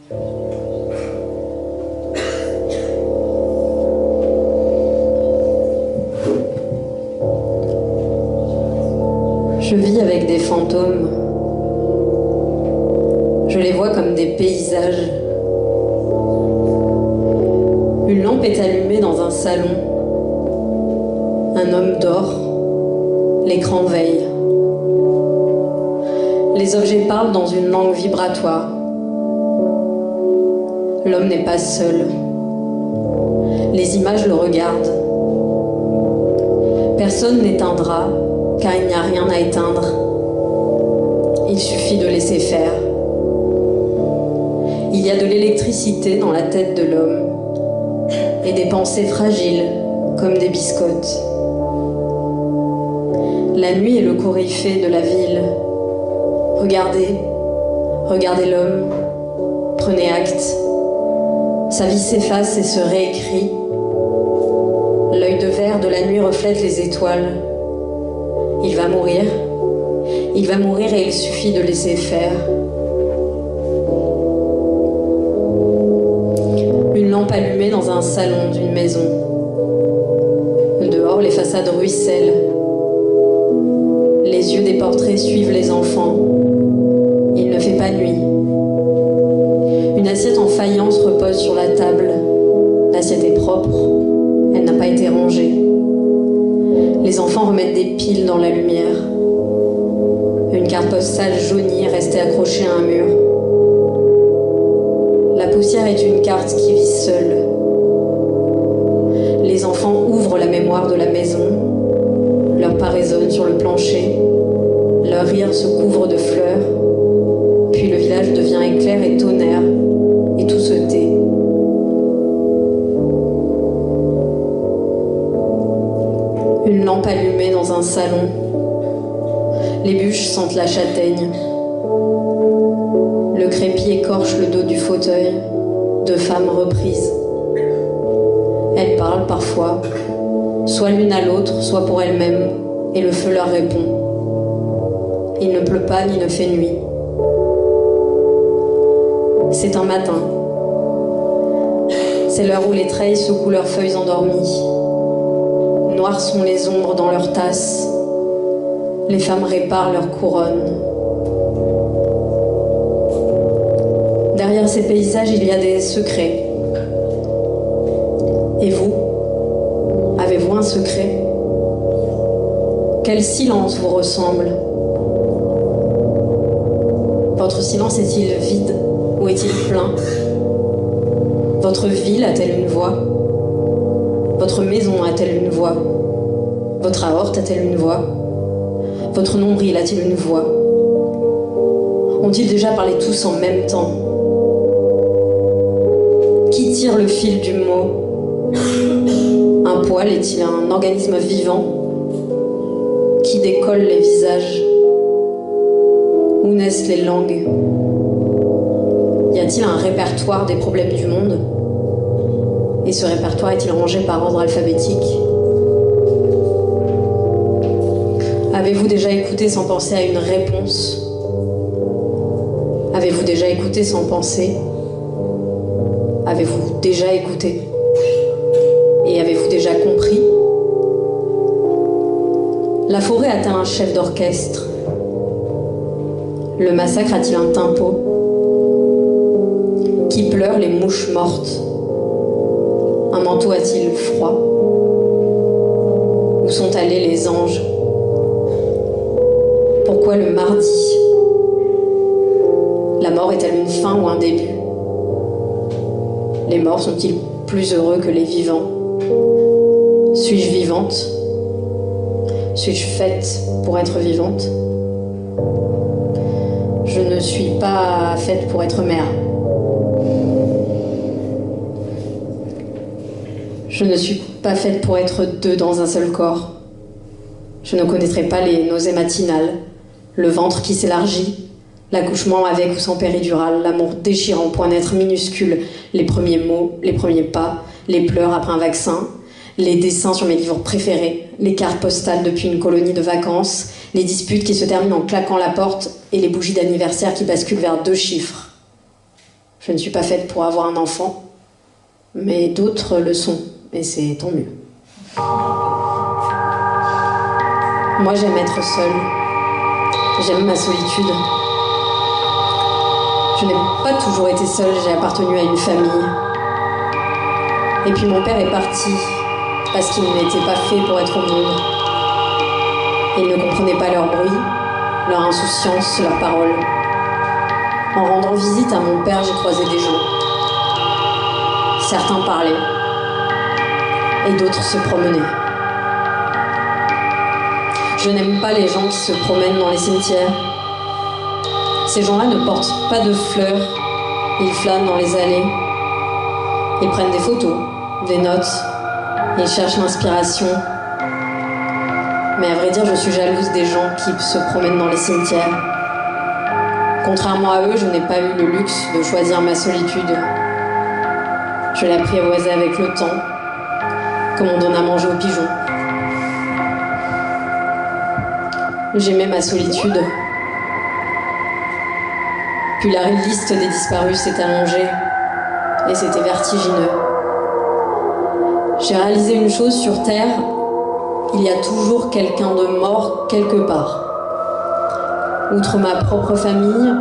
Je vis avec des fantômes. Je les vois comme des paysages. Une lampe est allumée dans un salon. Un homme dort. L'écran veille. Les objets parlent dans une langue vibratoire. L'homme n'est pas seul. Les images le regardent. Personne n'éteindra, car il n'y a rien à éteindre. Il suffit de laisser faire. Il y a de l'électricité dans la tête de l'homme et des pensées fragiles comme des biscottes. La nuit est le coryphée de la ville. Regardez, regardez l'homme, prenez acte. Sa vie s'efface et se réécrit. L'œil de verre de la nuit reflète les étoiles. Il va mourir et il suffit de laisser faire. Une lampe allumée dans un salon d'une maison. Dehors, les façades ruissellent. Les yeux des portraits suivent les enfants. Il ne fait pas nuit. Une assiette en faïence repose sur la table. L'assiette est propre. Elle n'a pas été rangée. Les enfants remettent des piles dans la lumière. Une carte postale jaunie est restée accrochée à un mur. La poussière est une carte qui vit seule. Les enfants ouvrent la mémoire de la maison. Leurs pas résonnent sur le plancher. Leur rire se couvre de fleurs. Puis le village devient éclair et tonnerre. Et tout se tait. Une lampe allumée dans un salon. Les bûches sentent la châtaigne. Le crépi écorche le dos du fauteuil. Deux femmes reprises. Elles parlent parfois, soit l'une à l'autre, soit pour elles-mêmes, et le feu leur répond. Il ne pleut pas ni ne fait nuit. C'est un matin. C'est l'heure où les treilles secouent leurs feuilles endormies. Noires sont les ombres dans leurs tasses. Les femmes réparent leurs couronnes. Derrière ces paysages, il y a des secrets. Et vous, avez-vous un secret? Quel silence vous ressemble? Votre silence est-il vide ou est-il plein? Votre ville a-t-elle une voix? Votre maison a-t-elle une voix? Votre aorte a-t-elle une voix? Votre nombril a-t-il une voix? Ont-ils déjà parlé tous en même temps? Qui tire le fil du mot? Un poil est-il un organisme vivant? Qui décolle les visages? Où naissent les langues? Y a-t-il un répertoire des problèmes du monde? Et ce répertoire est-il rangé par ordre alphabétique? Avez-vous déjà écouté sans penser à une réponse? Avez-vous déjà écouté sans penser? Avez-vous déjà écouté? Et avez-vous déjà compris? La forêt a-t-elle un chef d'orchestre? Le massacre a-t-il un tempo? Qui pleure les mouches mortes? Un manteau a-t-il froid? Où sont allés les anges? Pourquoi le mardi? La mort est-elle une fin ou un début? Les morts sont-ils plus heureux que les vivants? Suis-je vivante? Suis-je faite pour être vivante? Je ne suis pas faite pour être mère. Je ne suis pas faite pour être deux dans un seul corps. Je ne connaîtrai pas les nausées matinales, le ventre qui s'élargit, l'accouchement avec ou sans péridurale, l'amour déchirant point d'être minuscule, les premiers mots, les premiers pas, les pleurs après un vaccin, les dessins sur mes livres préférés, les cartes postales depuis une colonie de vacances, les disputes qui se terminent en claquant la porte et les bougies d'anniversaire qui basculent vers 2 chiffres. Je ne suis pas faite pour avoir un enfant, mais d'autres le sont, et c'est tant mieux. Moi, j'aime être seule. J'aime ma solitude. Je n'ai pas toujours été seule, j'ai appartenu à une famille. Et puis mon père est parti, parce qu'il n'était pas fait pour être au monde. Il ne comprenait pas leur bruit, leur insouciance, leurs paroles. En rendant visite à mon père, j'ai croisé des gens. Certains parlaient, et d'autres se promenaient. Je n'aime pas les gens qui se promènent dans les cimetières. Ces gens-là ne portent pas de fleurs, ils flânent dans les allées. Ils prennent des photos, des notes, ils cherchent l'inspiration. Mais à vrai dire, je suis jalouse des gens qui se promènent dans les cimetières. Contrairement à eux, je n'ai pas eu le luxe de choisir ma solitude. Je l'ai apprivoisée avec le temps, comme on donne à manger aux pigeons. J'aimais ma solitude. Puis la liste des disparus s'est allongée, et c'était vertigineux. J'ai réalisé une chose sur Terre, il y a toujours quelqu'un de mort quelque part. Outre ma propre famille,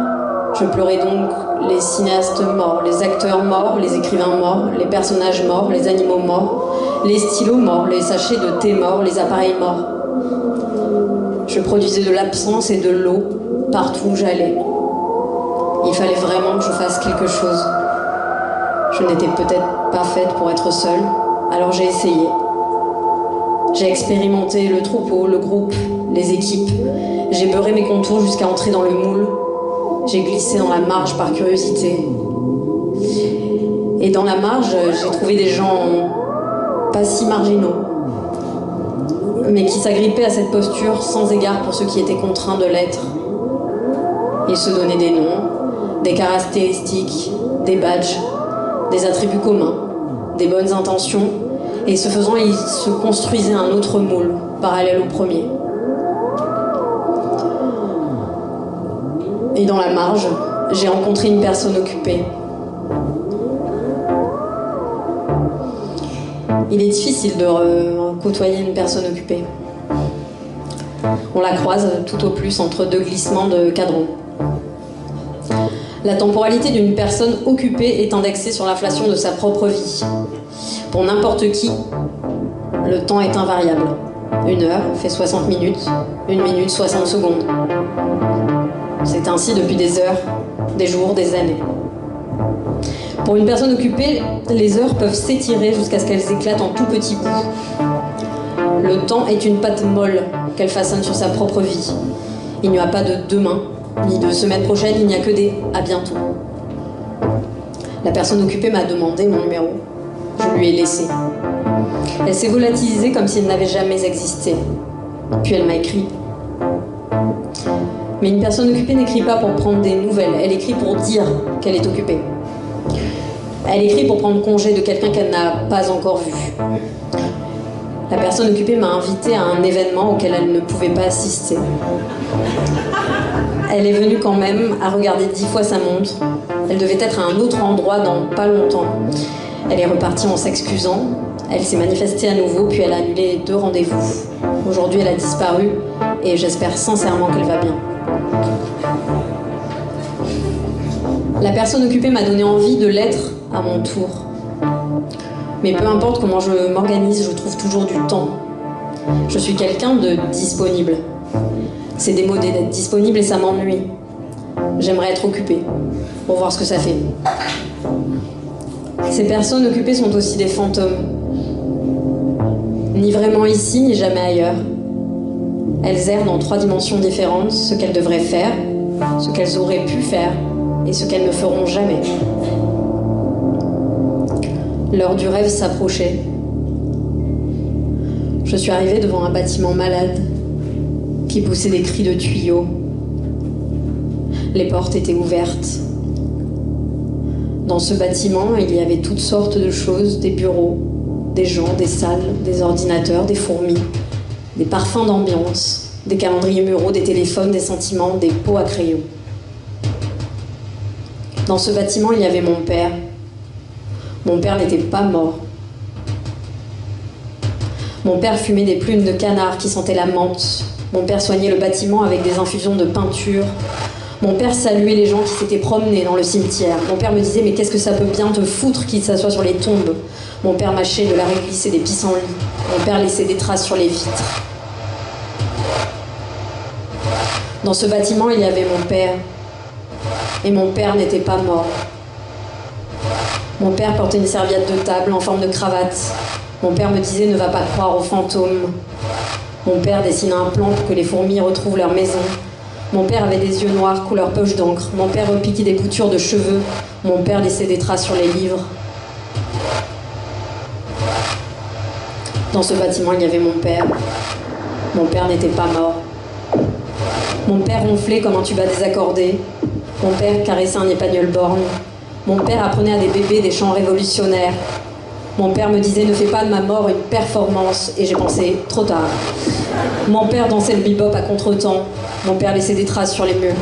je pleurais donc les cinéastes morts, les acteurs morts, les écrivains morts, les personnages morts, les animaux morts, les stylos morts, les sachets de thé morts, les appareils morts. Je produisais de l'absence et de l'eau partout où j'allais. Il fallait vraiment que je fasse quelque chose. Je n'étais peut-être pas faite pour être seule, alors j'ai essayé. J'ai expérimenté le troupeau, le groupe, les équipes. J'ai beurré mes contours jusqu'à entrer dans le moule. J'ai glissé dans la marge par curiosité. Et dans la marge, j'ai trouvé des gens pas si marginaux, mais qui s'agrippaient à cette posture sans égard pour ceux qui étaient contraints de l'être. Ils se donnaient des noms, des caractéristiques, des badges, des attributs communs, des bonnes intentions, et ce faisant, ils se construisaient un autre moule, parallèle au premier. Et dans la marge, j'ai rencontré une personne occupée. Il est difficile de côtoyer une personne occupée. On la croise tout au plus entre deux glissements de cadran. La temporalité d'une personne occupée est indexée sur l'inflation de sa propre vie. Pour n'importe qui, le temps est invariable. 1 heure fait 60 minutes, 1 minute 60 secondes. C'est ainsi depuis des heures, des jours, des années. Pour une personne occupée, les heures peuvent s'étirer jusqu'à ce qu'elles éclatent en tout petits bouts. Le temps est une pâte molle qu'elle façonne sur sa propre vie. Il n'y a pas de demain, ni de semaine prochaine, il n'y a que des « à bientôt ». La personne occupée m'a demandé mon numéro. Je lui ai laissé. Elle s'est volatilisée comme s'il n'avait jamais existé. Puis elle m'a écrit. Mais une personne occupée n'écrit pas pour prendre des nouvelles, elle écrit pour dire qu'elle est occupée. Elle écrit pour prendre congé de quelqu'un qu'elle n'a pas encore vu. La personne occupée m'a invitée à un événement auquel elle ne pouvait pas assister. Elle est venue quand même à regarder 10 fois sa montre. Elle devait être à un autre endroit dans pas longtemps. Elle est repartie en s'excusant. Elle s'est manifestée à nouveau, puis elle a annulé 2 rendez-vous. Aujourd'hui, elle a disparu et j'espère sincèrement qu'elle va bien. La personne occupée m'a donné envie de l'être à mon tour. Mais peu importe comment je m'organise, je trouve toujours du temps. Je suis quelqu'un de disponible. C'est démodé d'être disponible et ça m'ennuie. J'aimerais être occupée, pour voir ce que ça fait. Ces personnes occupées sont aussi des fantômes. Ni vraiment ici, ni jamais ailleurs. Elles errent dans 3 dimensions différentes, ce qu'elles devraient faire, ce qu'elles auraient pu faire, et ce qu'elles ne feront jamais. L'heure du rêve s'approchait. Je suis arrivée devant un bâtiment malade qui poussait des cris de tuyaux. Les portes étaient ouvertes. Dans ce bâtiment, il y avait toutes sortes de choses, des bureaux, des gens, des salles, des ordinateurs, des fourmis, des parfums d'ambiance, des calendriers muraux, des téléphones, des sentiments, des pots à crayons. Dans ce bâtiment, il y avait mon père. Mon père n'était pas mort. Mon père fumait des plumes de canard qui sentaient la menthe. Mon père soignait le bâtiment avec des infusions de peinture. Mon père saluait les gens qui s'étaient promenés dans le cimetière. Mon père me disait « Mais qu'est-ce que ça peut bien te foutre qu'il s'assoit sur les tombes ?» Mon père mâchait de la réglisse et des pissenlits. Mon père laissait des traces sur les vitres. Dans ce bâtiment, il y avait mon père. Et mon père n'était pas mort. Mon père portait une serviette de table en forme de cravate. Mon père me disait « Ne va pas croire aux fantômes ». Mon père dessinait un plan pour que les fourmis retrouvent leur maison. Mon père avait des yeux noirs couleur poche d'encre. Mon père repiquait des boutures de cheveux. Mon père laissait des traces sur les livres. Dans ce bâtiment, il y avait mon père. Mon père n'était pas mort. Mon père ronflait comme un tuba désaccordé. Mon père caressait un épagnol borgne. Mon père apprenait à des bébés des chants révolutionnaires. Mon père me disait « Ne fais pas de ma mort une performance » et j'ai pensé « Trop tard ». Mon père dansait le bebop à contre-temps. Mon père laissait des traces sur les murs.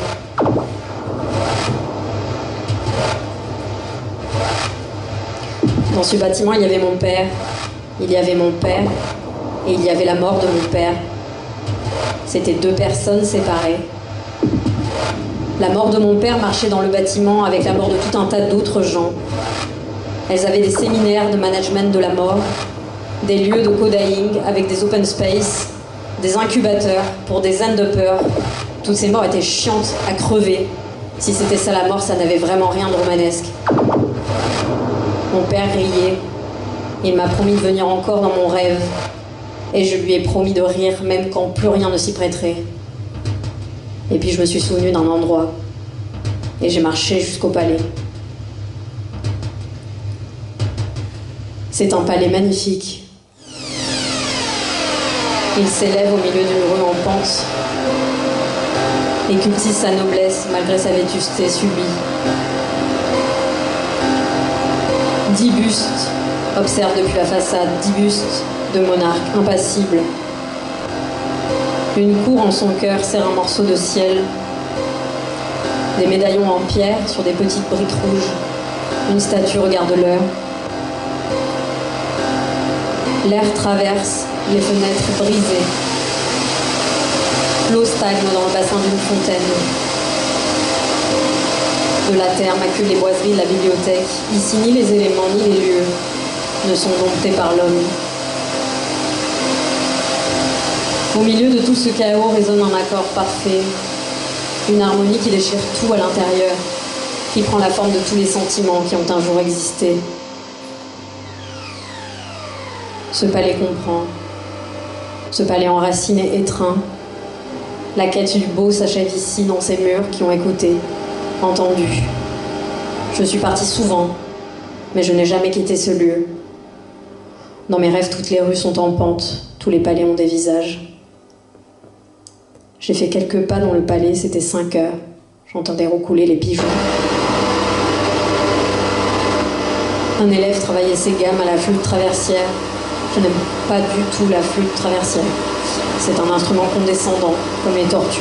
Dans ce bâtiment, il y avait mon père. Il y avait mon père. Et il y avait la mort de mon père. C'était deux personnes séparées. La mort de mon père marchait dans le bâtiment avec la mort de tout un tas d'autres gens. Elles avaient des séminaires de management de la mort, des lieux de codying avec des open space, des incubateurs pour des end-uppers. Toutes ces morts étaient chiantes à crever. Si c'était ça la mort, ça n'avait vraiment rien de romanesque. Mon père riait. Il m'a promis de venir encore dans mon rêve. Et je lui ai promis de rire même quand plus rien ne s'y prêterait. Et puis je me suis souvenue d'un endroit. Et j'ai marché jusqu'au palais. C'est un palais magnifique. Il s'élève au milieu d'une rue en pente et cultive sa noblesse malgré sa vétusté subie. 10 bustes observent depuis la façade, 10 bustes de monarques impassibles. Une cour en son cœur serre un morceau de ciel. Des médaillons en pierre sur des petites briques rouges. Une statue regarde l'heure. L'air traverse les fenêtres brisées. L'eau stagne dans le bassin d'une fontaine. De la terre m'accueillent les boiseries de la bibliothèque. Ici, ni les éléments ni les lieux ne sont domptés par l'homme. Au milieu de tout ce chaos résonne un accord parfait, une harmonie qui déchire tout à l'intérieur, qui prend la forme de tous les sentiments qui ont un jour existé. Ce palais comprend, ce palais enraciné et étreint. La quête du beau s'achève ici, dans ces murs qui ont écouté, entendu. Je suis partie souvent, mais je n'ai jamais quitté ce lieu. Dans mes rêves, toutes les rues sont en pente, tous les palais ont des visages. J'ai fait quelques pas dans le palais, c'était 5 heures. J'entendais roucouler les pigeons. Un élève travaillait ses gammes à la flûte traversière. Je n'aime pas du tout la flûte traversière. C'est un instrument condescendant, comme les tortues.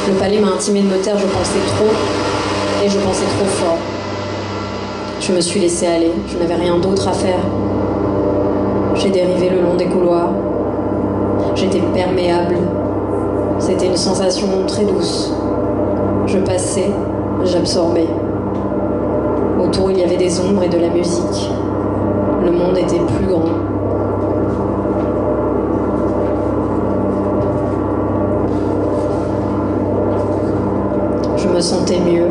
Le palais m'a intimé de me taire, je pensais trop, et je pensais trop fort. Je me suis laissée aller, je n'avais rien d'autre à faire. J'ai dérivé le long des couloirs. J'étais perméable. C'était une sensation très douce. Je passais, j'absorbais. Autour, il y avait des ombres et de la musique. Le monde était plus grand. Je me sentais mieux.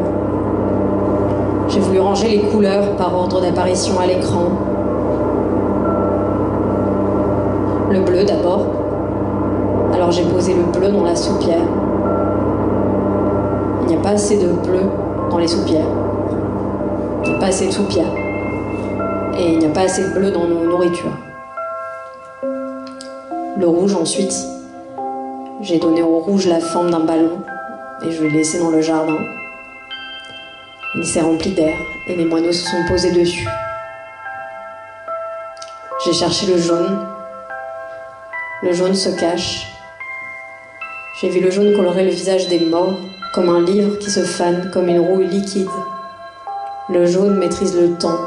J'ai voulu ranger les couleurs par ordre d'apparition à l'écran. Le bleu d'abord. Alors j'ai posé le bleu dans la soupière. Il n'y a pas assez de bleu dans les soupières. Il n'y a pas assez de soupières. Et il n'y a pas assez de bleu dans nos nourritures. Le rouge ensuite. J'ai donné au rouge la forme d'un ballon et je l'ai laissé dans le jardin. Il s'est rempli d'air et les moineaux se sont posés dessus. J'ai cherché le jaune. Le jaune se cache. J'ai vu le jaune colorer le visage des morts comme un livre qui se fane, comme une rouille liquide. Le jaune maîtrise le temps.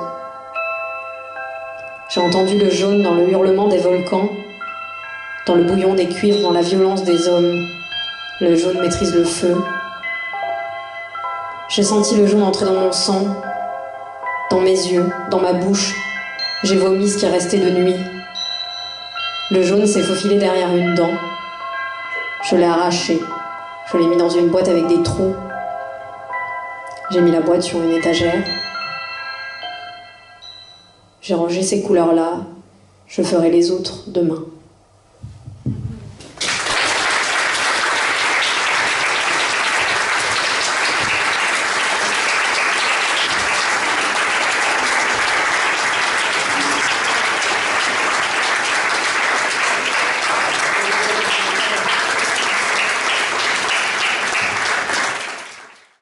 J'ai entendu le jaune dans le hurlement des volcans, dans le bouillon des cuivres, dans la violence des hommes. Le jaune maîtrise le feu. J'ai senti le jaune entrer dans mon sang, dans mes yeux, dans ma bouche. J'ai vomi ce qui restait de nuit. Le jaune s'est faufilé derrière une dent. Je l'ai arraché. Je l'ai mis dans une boîte avec des trous. J'ai mis la boîte sur une étagère. J'ai rangé ces couleurs-là. Je ferai les autres demain.